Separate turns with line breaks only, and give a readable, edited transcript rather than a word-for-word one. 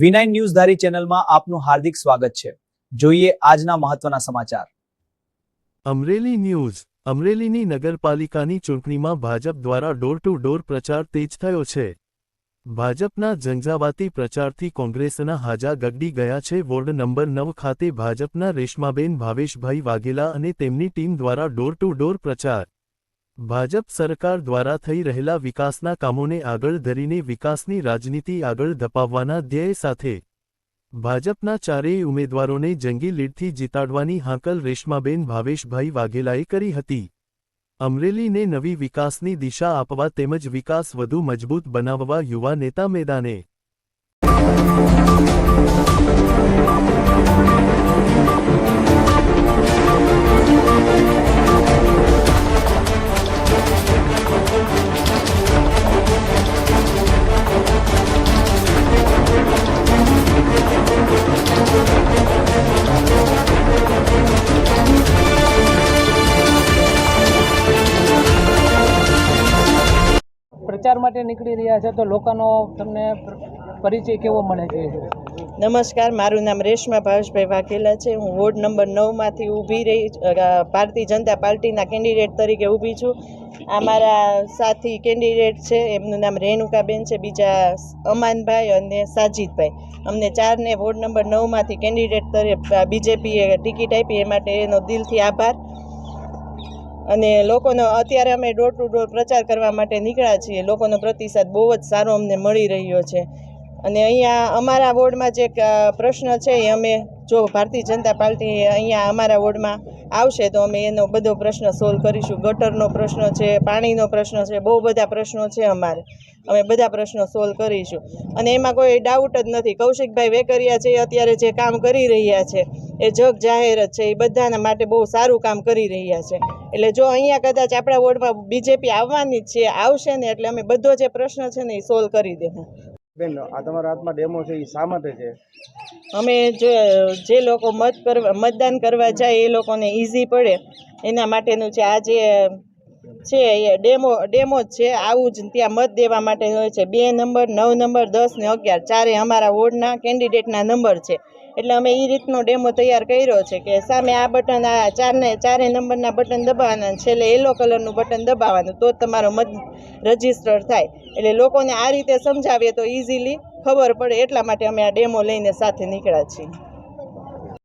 V9 news ધારી ચેનલમાં આપનું હાર્દિક સ્વાગત છે। જોઈએ આજના મહત્વના સમાચાર।
અમરેલી ન્યૂઝ। અમરેલીની નગરપાલિકાની ચૂંટણીમાં ભાજપ દ્વારા ડોર ટુ ડોર પ્રચાર તેજ થયો છે। ભાજપના ઝંઝાવાતી પ્રચારથી કોંગ્રેસના હાજા ગગડી ગયા છે। વોર્ડ નંબર 9 ખાતે ભાજપના રેશમાબેન ભાવેશભાઈ વાઘેલા અને તેમની ટીમ દ્વારા ડોર ટુ ડોર પ્રચાર। ભાજપ સરકાર દ્વારા થઈ રહેલા વિકાસના કામોને આગળ ધરીને વિકાસની રાજનીતિ આગળ ધપાવવાના ધ્યેય સાથે ભાજપના ચારેય ઉમેદવારોને જંગી લીડથી જીતાડવાની હાંકલ રેશમાબેન ભાવેશભાઈ વાઘેલાએ કરી હતી। અમરેલીને નવી વિકાસની દિશા આપવા તેમજ વિકાસ વધુ મજબૂત બનાવવા યુવા નેતા મેદાને।
પ્રચાર માટે નીકળી રહ્યા છે તો લોકોનો તમને પરિચય કેવો મળે છે?
નમસ્કાર, મારું નામ રેશમા ભાવેશભાઈ વાઘેલા છે। હું વોર્ડ નંબર 9માંથી ઊભી રહી ભારતીય જનતા પાર્ટીના કેન્ડિડેટ તરીકે ઊભી છું। આ મારા સાથી કેન્ડિડેટ છે, એમનું નામ રેણુકાબેન છે, બીજા અમાનભાઈ અને સાજીદભાઈ। અમને ચારને વોર્ડ નંબર 9માંથી કેન્ડિડેટ તરીકે બીજેપીએ ટિકિટ આપી, એ માટે એનો દિલથી આભાર। અને લોકોનો અત્યારે અમે ડોર ટુ ડોર પ્રચાર કરવા માટે નીકળ્યા છીએ। લોકોનો પ્રતિસાદ બહુ જ સારો અમને મળી રહ્યો છે। અને અહીંયા અમારા વોર્ડમાં જે પ્રશ્ન છે એ અમે જો ભારતીય જનતા પાર્ટી અહીંયા અમારા વોર્ડમાં આવશે તો અમે એનો બધો પ્રશ્ન સોલ્વ કરીશું। ગટરનો પ્રશ્ન છે, પાણીનો પ્રશ્ન છે, બહુ બધા પ્રશ્નો છે અમારે, અમે બધા પ્રશ્નો સોલ્વ કરીશું। અને એમાં કોઈ ડાઉટ જ નથી, કૌશિકભાઈ વેકરિયા છે અત્યારે જે કામ કરી રહ્યા છે એ જગ જાહેર જ છે, એ બધાના માટે બહુ સારું કામ કરી રહ્યા છે। એટલે જો અહીંયા કદાચ આપણા વોર્ડમાં બીજેપી આવવાની જ છે, આવશે ને એટલે અમે બધો જે પ્રશ્ન છે ને એ સોલ્વ કરી દેવું।
બેન, આ તમારા હાથમાં ડેમો છે, એ શા માટે છે?
અમે જે લોકો મતદાન કરવા જાય એ લોકોને ઇઝી પડે એના માટેનું છે। આ જે છે એ ડેમો જ છે, આવું જ ત્યાં મત દેવા માટે હોય છે। 2 નંબર, 9 નંબર, 10 ને 11 ચારે અમારા વોર્ડના કેન્ડિડેટના નંબર છે, એટલે અમે એ રીતનો ડેમો તૈયાર કર્યો છે કે સામે આ બટન, આ ચારે નંબરના બટન દબાવવાના, છેલ્લે યલો કલરનું બટન દબાવવાનું, તો જ તમારો મત રજીસ્ટર થાય। એટલે લોકોને આ રીતે સમજાવીએ તો ઇઝીલી ખબર પડે, એટલા માટે અમે આ ડેમો લઈને સાથે નીકળ્યા છીએ।